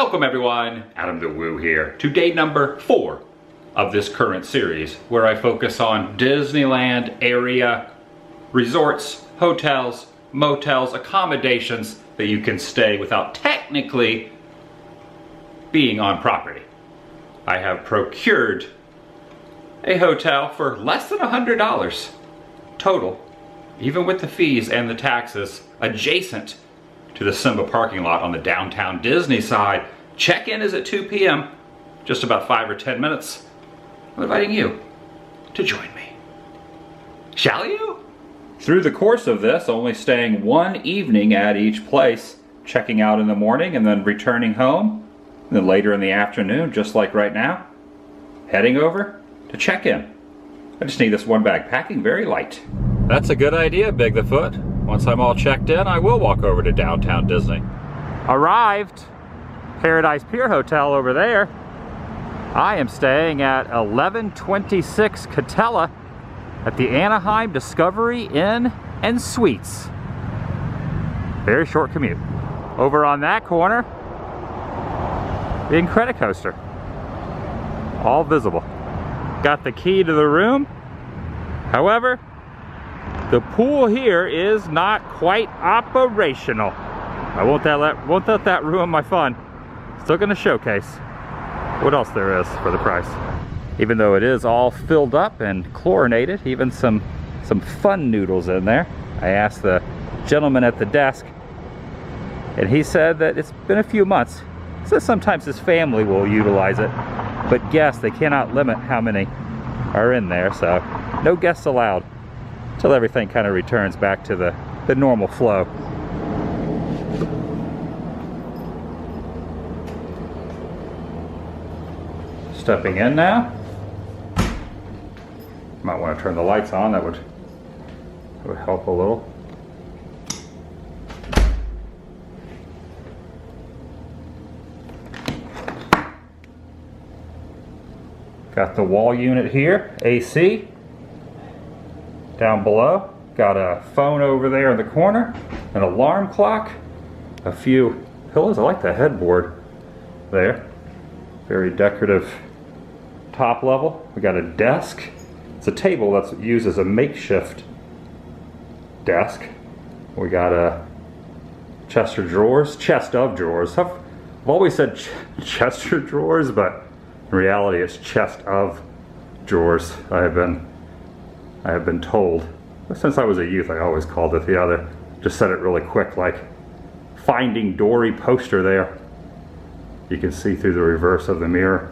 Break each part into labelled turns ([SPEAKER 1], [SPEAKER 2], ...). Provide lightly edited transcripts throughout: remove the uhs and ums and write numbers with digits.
[SPEAKER 1] Welcome everyone, Adam the Woo here, to day number 4 of this current series where I focus on Disneyland area resorts, hotels, motels, accommodations that you can stay without technically being on property. I have procured a hotel for less than $100 total, even with the fees and the taxes, adjacent to the Simba parking lot on the downtown Disney side. Check-in is at 2 p.m., just about 5 or 10 minutes. I'm inviting you to join me. Shall you? Through the course of this, only staying one evening at each place, checking out in the morning and then returning home, and then later in the afternoon, just like right now, heading over to check-in. I just need this one bag, packing very light. That's a good idea, Big the Foot. Once I'm all checked in, I will walk over to downtown Disney. Arrived. Paradise Pier Hotel over there. I am staying at 1126 Catella at the Anaheim Discovery Inn and Suites. Very short commute. Over on that corner, the Incredicoaster. All visible. Got the key to the room. However, the pool here is not quite operational. I won't let that ruin my fun. Still gonna showcase what else there is for the price. Even though it is all filled up and chlorinated, even some fun noodles in there. I asked the gentleman at the desk, and he said that it's been a few months. He says sometimes his family will utilize it, but guests, they cannot limit how many are in there, so no guests allowed until everything kind of returns back to the normal flow. Stepping in now. Might want to turn the lights on, that would help a little. Got the wall unit here, AC. Down below, got a phone over there in the corner, an alarm clock, a few pillows. I like the headboard there. Very decorative top level. We got a desk. It's a table that's used as a makeshift desk. We got a chest of drawers. I've always said chest of drawers, but in reality it's chest of drawers. I have been told. Since I was a youth, I always called it the other. Just said it really quick, like Finding Dory poster there. You can see through the reverse of the mirror.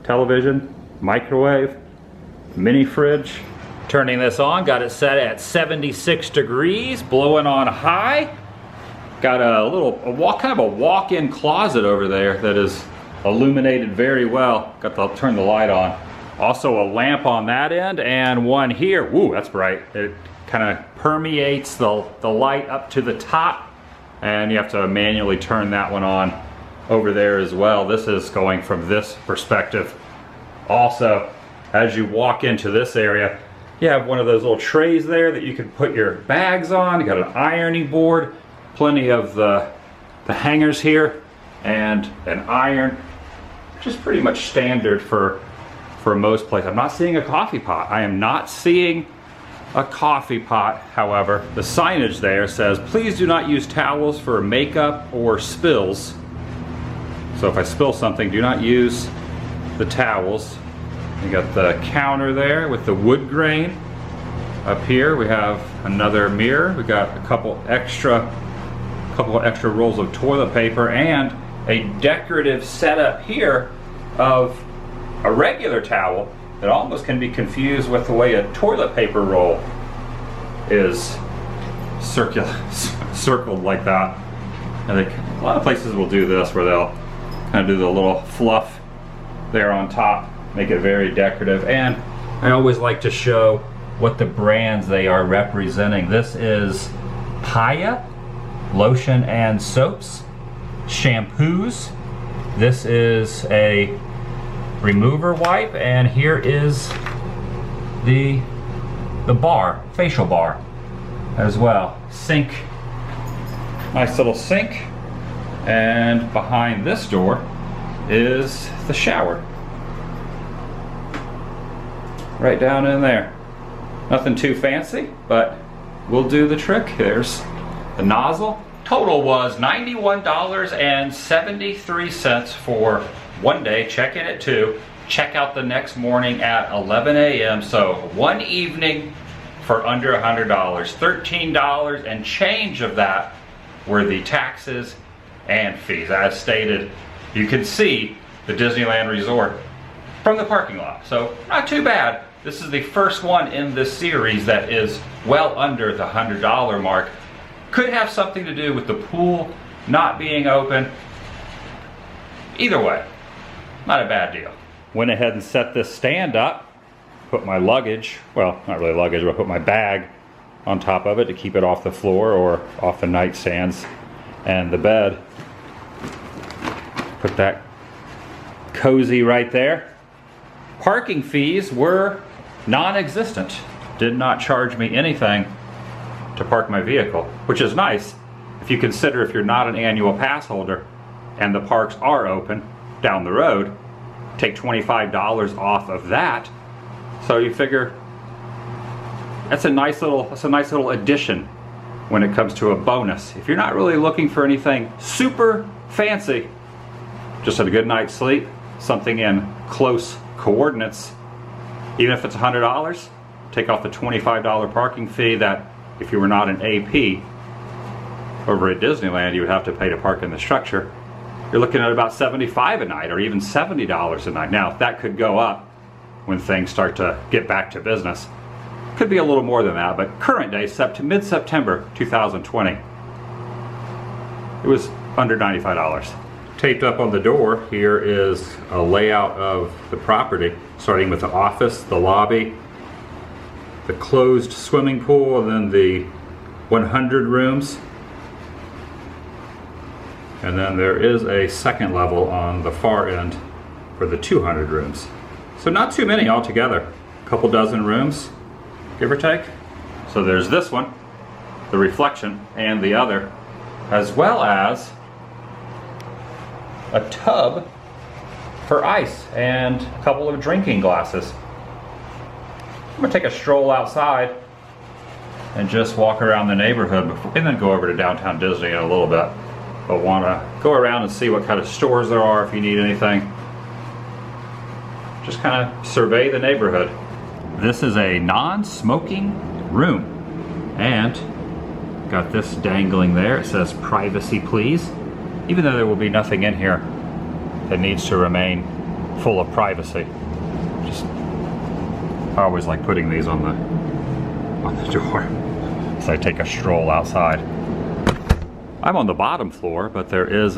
[SPEAKER 1] Television, microwave, mini fridge. Turning this on, got it set at 76 degrees, blowing on high. Got kind of a walk-in closet over there that is illuminated very well. Turn the light on. Also a lamp on that end and one here. Woo, that's bright. It kind of permeates the light up to the top, and you have to manually turn that one on over there as well. This is going from this perspective. Also, as you walk into this area, you have one of those little trays there that you can put your bags on. You got an ironing board, plenty of the hangers here, and an iron, which is pretty much standard for most places. I'm not seeing a coffee pot. I am not seeing a coffee pot, however. The signage there says, please do not use towels for makeup or spills. So if I spill something, do not use the towels. You got the counter there with the wood grain. Up here we have another mirror. We got a couple extra rolls of toilet paper and a decorative setup here of a regular towel that almost can be confused with the way a toilet paper roll is circled like that. And a lot of places will do this, where they'll kind of do the little fluff there on top, make it very decorative. And I always like to show what the brands they are representing. This is Paya lotion and soaps, shampoos. This is a remover wipe, and here is the bar, facial bar as well. Sink, nice little sink And behind this door is the shower. Right down in there. Nothing too fancy, but will do the trick. There's the nozzle. Total was $91.73 for one day. Check in at 2, check out the next morning at 11 a.m. So one evening for under $100. $13 and change of that were the taxes and fees. As stated, you can see the Disneyland Resort from the parking lot. So not too bad. This is the first one in this series that is well under the $100 mark. Could have something to do with the pool not being open. Either way, not a bad deal. Went ahead and set this stand up. Put my luggage, well, not really luggage, but I put my bag on top of it to keep it off the floor or off the nightstands and the bed. Put that cozy right there. Parking fees were non-existent. Did not charge me anything to park my vehicle, which is nice if you consider if you're not an annual pass holder and the parks are open down the road, take $25 off of that. So you figure that's a nice little addition when it comes to a bonus. If you're not really looking for anything super fancy, just had a good night's sleep, something in close coordinates, even if it's $100, take off the $25 parking fee that if you were not an AP over at Disneyland you would have to pay to park in the structure. You're looking at about $75 a night or even $70 a night. Now that could go up when things start to get back to business. Could be a little more than that, but current day, mid-September 2020, it was under $95. Taped up on the door here is a layout of the property, starting with the office, the lobby, the closed swimming pool, and then the 100 rooms. And then there is a second level on the far end for the 200 rooms. So not too many altogether. A couple dozen rooms, give or take. So there's this one, the reflection, and the other, as well as a tub for ice and a couple of drinking glasses. I'm gonna take a stroll outside and just walk around the neighborhood before, and then go over to downtown Disney in a little bit. But want to go around and see what kind of stores there are if you need anything. Just kind of survey the neighborhood. This is a non-smoking room, and got this dangling there. It says privacy please, even though there will be nothing in here that needs to remain full of privacy. Just, I always like putting these on the door as I take a stroll outside. I'm on the bottom floor, but there is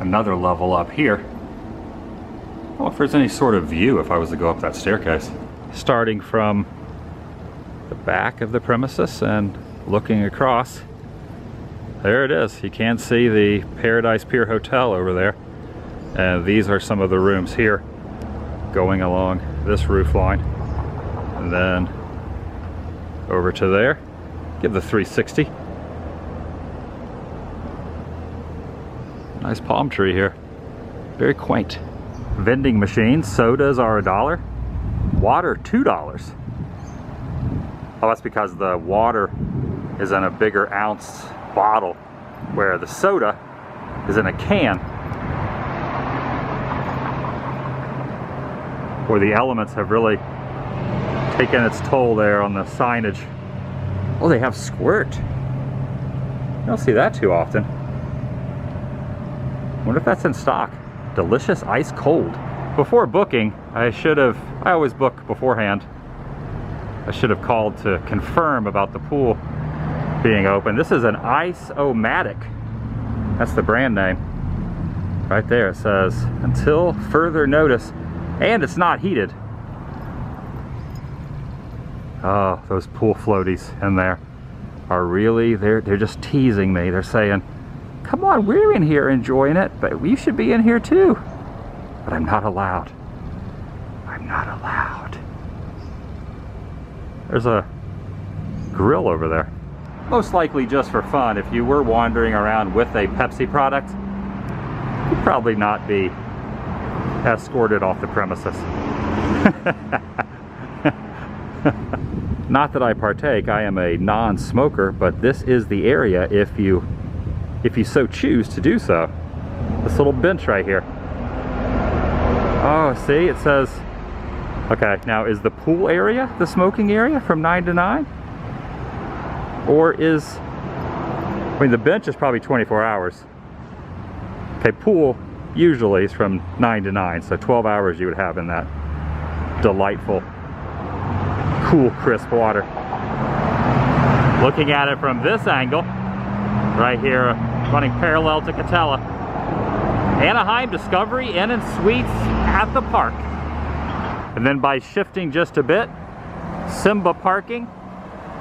[SPEAKER 1] another level up here. I don't know if there's any sort of view if I was to go up that staircase. Starting from the back of the premises and looking across, there it is. You can see the Paradise Pier Hotel over there. And these are some of the rooms here going along this roof line. And then over to there, give the 360. Nice palm tree here. Very quaint. Vending machines, sodas are $1. Water, $2. Oh, that's because the water is in a bigger ounce bottle, where the soda is in a can, where the elements have really taken its toll there on the signage. Oh, they have Squirt. You don't see that too often. Wonder if that's in stock. Delicious ice cold. Before booking, I always book beforehand. I should have called to confirm about the pool being open. This is an Ice-O-Matic. That's the brand name. Right there it says, until further notice. And it's not heated. Oh, those pool floaties in there are really, they're just teasing me. They're saying, come on, we're in here enjoying it, but you should be in here too. But I'm not allowed. I'm not allowed. There's a grill over there. most likely just for fun. If you were wandering around with a Pepsi product, you'd probably not be escorted off the premises. Not that I partake, I am a non-smoker, but this is the area if you so choose to do so. This little bench right here. Oh, see, it says, okay, now is the pool area the smoking area from 9 to 9? Or is, I mean, the bench is probably 24 hours. Okay, pool usually is from 9 to 9, so 12 hours you would have in that delightful, cool, crisp water. Looking at it from this angle, right here, running parallel to Catella, Anaheim Discovery Inn and Suites at the park. And then by shifting just a bit, Simba parking,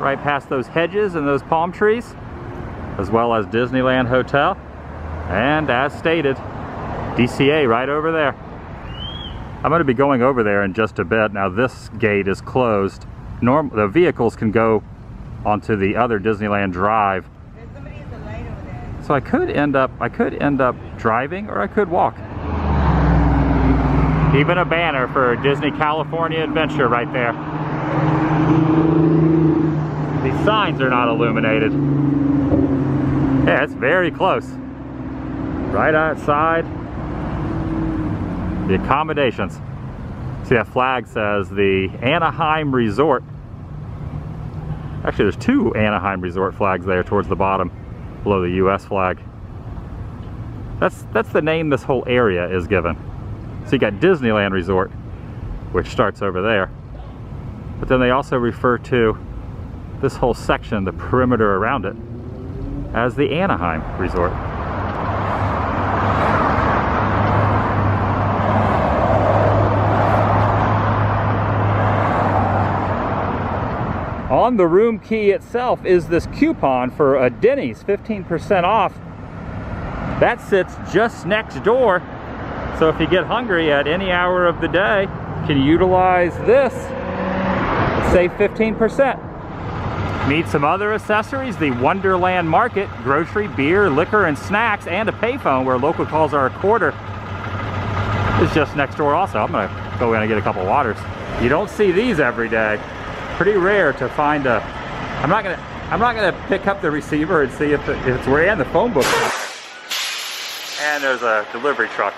[SPEAKER 1] right past those hedges and those palm trees, as well as Disneyland Hotel, and as stated, DCA right over there. I'm going to be going over there in just a bit. Now this gate is closed. The vehicles can go onto the other Disneyland Drive.
[SPEAKER 2] There's somebody in the light over there.
[SPEAKER 1] So I could end up driving, or I could walk. Even a banner for Disney California Adventure right there. These signs are not illuminated. Yeah, it's very close. Right outside the accommodations. See, that flag says the Anaheim Resort. Actually, there's two Anaheim Resort flags there towards the bottom, below the US flag. That's the name this whole area is given. So you got Disneyland Resort, which starts over there. But then they also refer to this whole section, the perimeter around it, as the Anaheim Resort. On the room key itself is this coupon for a Denny's, 15% off. That sits just next door. So if you get hungry at any hour of the day, you can utilize this and save 15%. Need some other accessories? The Wonderland Market, grocery, beer, liquor, and snacks, and a payphone where local calls are $1 is just next door also. I'm gonna go in and get a couple waters. You don't see these every day. Pretty rare to find a, I'm not gonna pick up the receiver and see if it's where, and the phone book. And there's a delivery truck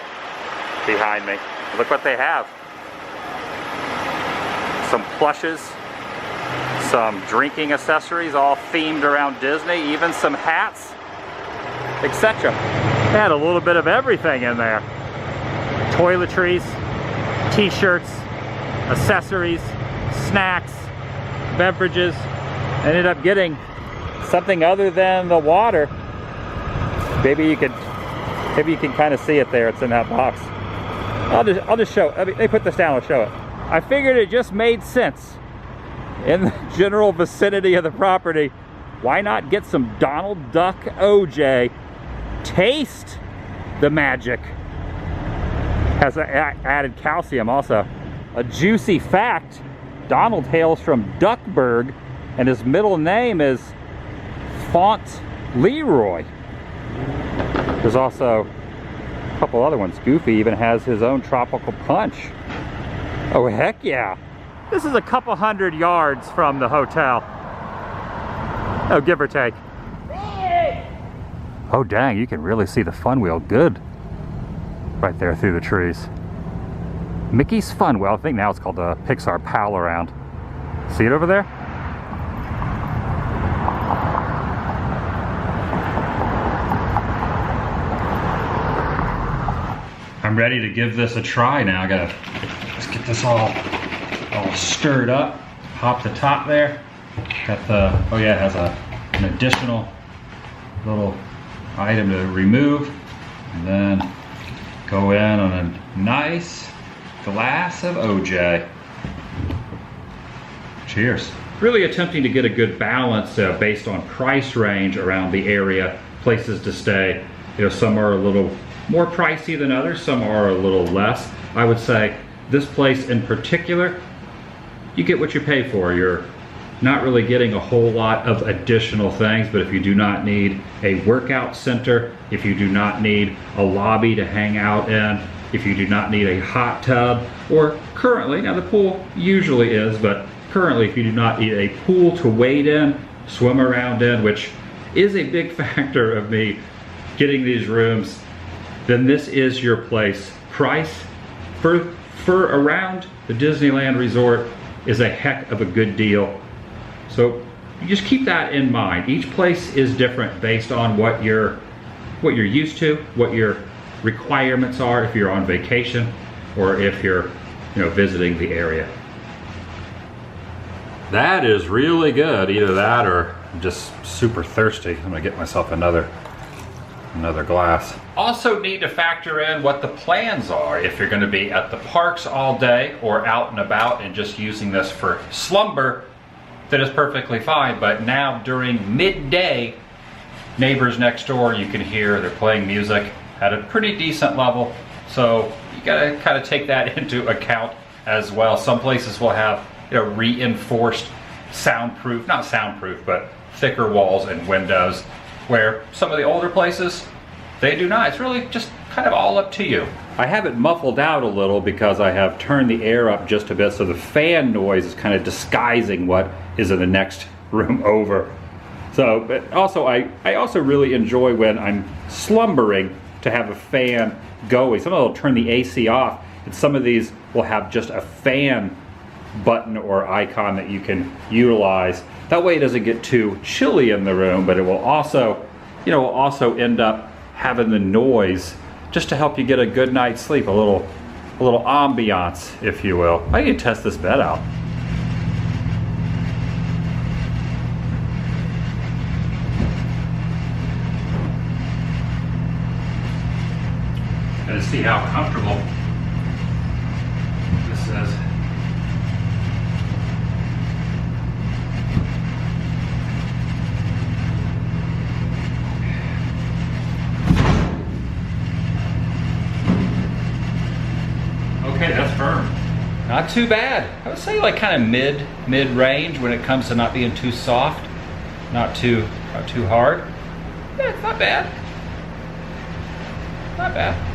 [SPEAKER 1] behind me. Look what they have. Some plushes, some drinking accessories, all themed around Disney, even some hats, etc. They had a little bit of everything in there. Toiletries, t-shirts, accessories, snacks, beverages. Ended up getting something other than the water. Maybe you can kind of see it there. It's in that box. I'll just show. Let me put this down. I'll show it. I figured it just made sense in the general vicinity of the property. Why not get some Donald Duck OJ? Taste the magic. Has added calcium also. A juicy fact: Donald hails from Duckburg, and his middle name is Font Leroy. There's also a couple other ones. Goofy even has his own tropical punch. Oh, heck yeah. This is a couple 100 yards from the hotel. Oh, give or take. Oh, dang, you can really see the Fun Wheel good right there through the trees. Mickey's Fun Wheel. I think now it's called the Pixar Pal Around. See it over there? I'm ready to give this a try now. Let's get this all stirred up. Pop the top there. Got the, oh yeah, it has an additional little item to remove. And then go in on a nice glass of OJ. Cheers. Really attempting to get a good balance based on price range around the area, places to stay. You know, some are a little more pricey than others, some are a little less. I would say this place in particular, you get what you pay for. You're not really getting a whole lot of additional things, but if you do not need a workout center, if you do not need a lobby to hang out in, if you do not need a hot tub, or currently, now the pool usually is, but currently if you do not need a pool to wade in, swim around in, which is a big factor of me getting these rooms, then this is your place. Price for around the Disneyland Resort is a heck of a good deal. So you just keep that in mind. Each place is different based on what you're used to, what your requirements are if you're on vacation or if you're, visiting the area. That is really good. Either that or I'm just super thirsty. I'm gonna get myself another glass. Also need to factor in what the plans are if you're gonna be at the parks all day or out and about and just using this for slumber. That is perfectly fine, but now during midday, neighbors next door, you can hear they're playing music at a pretty decent level. So you gotta kind of take that into account as well. Some places will have reinforced soundproof, not soundproof, but thicker walls and windows, where some of the older places, they do not. It's really just kind of all up to you. I have it muffled out a little because I have turned the air up just a bit, so the fan noise is kind of disguising what is in the next room over. So, but also I also really enjoy when I'm slumbering to have a fan going. Some of them will turn the AC off, and some of these will have just a fan button or icon that you can utilize. That way it doesn't get too chilly in the room, but it will also, end up having the noise just to help you get a good night's sleep, a little ambiance, if you will. I need to test this bed out. Gotta see how comfortable this is. Okay, that's firm. Not too bad. I would say like kind of mid-range when it comes to not being too soft, not too hard. Yeah, it's not bad. Not bad.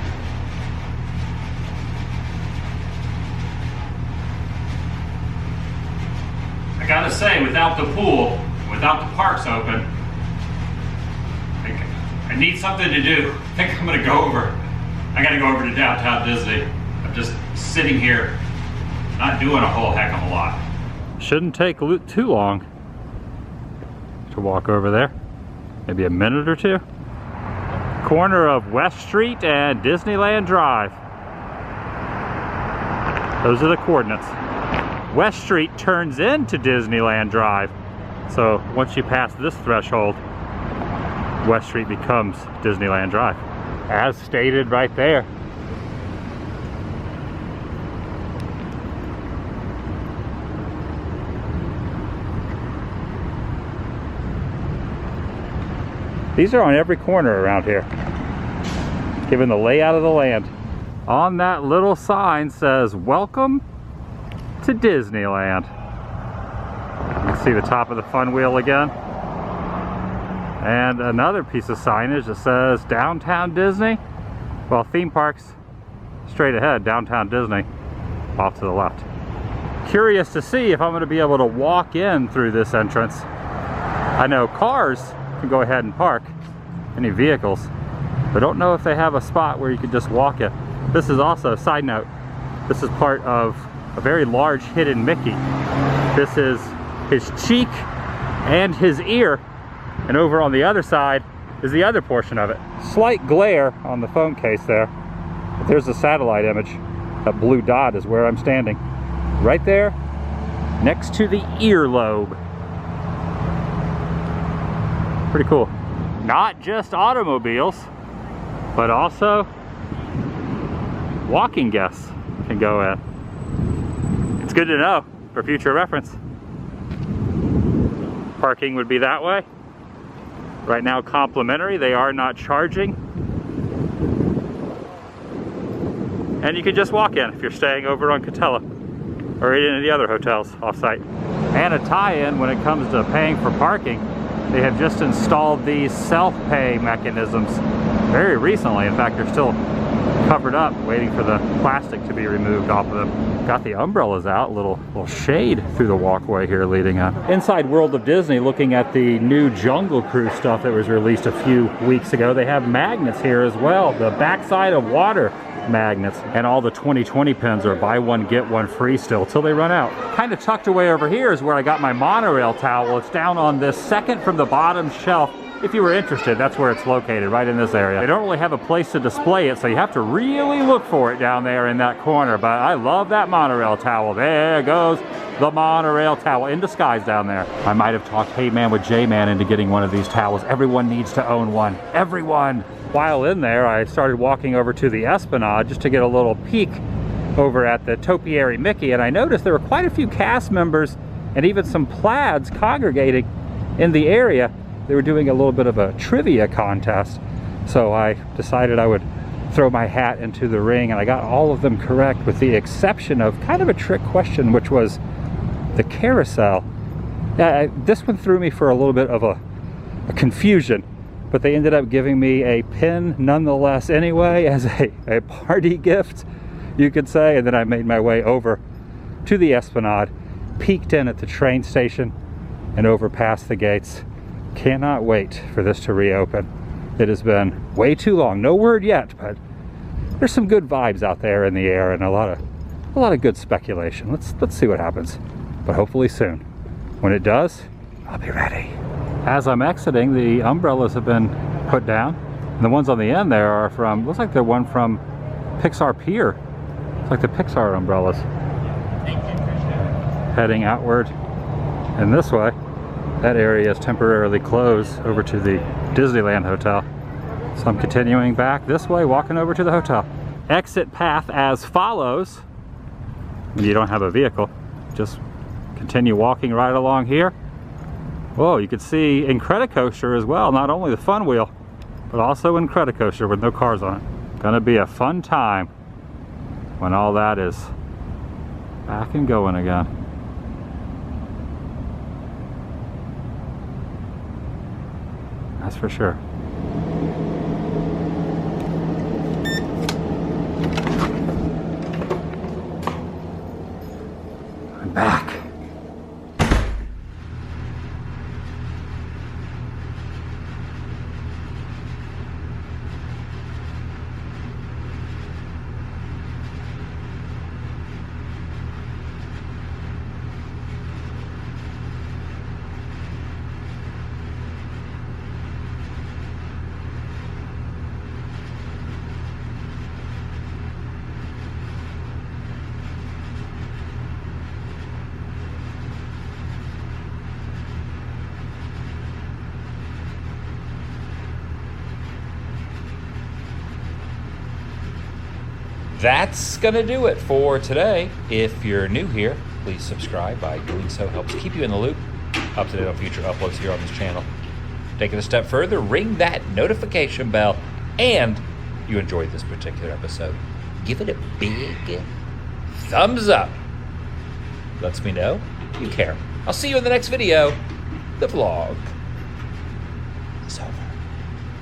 [SPEAKER 1] I gotta say, without the pool, without the parks open, I need something to do. I think I'm gonna go over. I gotta go over to downtown Disney. I'm just sitting here, not doing a whole heck of a lot. Shouldn't take too long to walk over there. Maybe a minute or two. Corner of West Street and Disneyland Drive. Those are the coordinates. West Street turns into Disneyland Drive. So once you pass this threshold, West Street becomes Disneyland Drive. As stated right there. These are on every corner around here, given the layout of the land. On that little sign says, "Welcome to Disneyland." You can see the top of the fun wheel again. And another piece of signage that says Downtown Disney. Well, theme parks straight ahead, Downtown Disney off to the left. Curious to see if I'm going to be able to walk in through this entrance. I know cars can go ahead and park, any vehicles, but don't know if they have a spot where you could just walk it. This is also, side note, this is part of a very large hidden Mickey. This is his cheek and his ear, and over on the other side is the other portion of it. Slight glare on the phone case there, but there's a satellite image. That blue dot is where I'm standing, right there next to the earlobe. Pretty cool. Not just automobiles, but also walking guests can go in. It's good to know for future reference. Parking would be that way. Right now complimentary, they are not charging. And you can just walk in if you're staying over on Catella or any of the other hotels off-site. And a tie-in when it comes to paying for parking. They have just installed these self-pay mechanisms very recently. In fact, they're still covered up, waiting for the plastic to be removed off of them. Got the umbrellas out, little shade through the walkway here leading up. Inside World of Disney, looking at the new Jungle Cruise stuff that was released a few weeks ago. They have magnets here as well, the backside of water magnets, and all the 2020 pins are buy one get one free still till they run out. Kind of tucked away over here is where I got my monorail towel. It's down on this second from the bottom shelf. If you were interested, that's where it's located, right in this area. They don't really have a place to display it, so you have to really look for it down there in that corner. But I love that monorail towel. There goes the monorail towel in disguise down there. I might have talked Hey Man with J-Man into getting one of these towels. Everyone needs to own one. Everyone! While in there, I started walking over to the Esplanade just to get a little peek over at the Topiary Mickey, and I noticed there were quite a few cast members and even some plaids congregating in the area. They were doing a little bit of a trivia contest, so I decided I would throw my hat into the ring, and I got all of them correct with the exception of kind of a trick question, which was the carousel. This one threw me for a little bit of a confusion, but they ended up giving me a pin nonetheless anyway as a party gift, you could say. And then I made my way over to the Esplanade, peeked in at the train station, and over past the gates. Cannot wait for this to reopen. It has been way too long. No word yet, but there's some good vibes out there in the air and a lot of good speculation. Let's see what happens, but hopefully soon. When it does, I'll be ready. As I'm exiting, the umbrellas have been put down, and the ones on the end there are from, looks like they're one from Pixar Pier. It's like the Pixar umbrellas. Heading outward and this way. That area is temporarily closed over to the Disneyland Hotel. So I'm continuing back this way, walking over to the hotel. Exit path as follows. When you don't have a vehicle, just continue walking right along here. Whoa, you could see Incredicoaster as well, not only the Fun Wheel, but also Incredicoaster with no cars on it. Gonna be a fun time when all that is back and going again. That's for sure. I'm back. That's gonna do it for today. If you're new here, please subscribe. By doing so helps keep you in the loop, up to date on future uploads here on this channel. Take it a step further, ring that notification bell, and you enjoyed this particular episode, give it a big thumbs up. Lets me know you care. I'll see you in the next video, the vlog.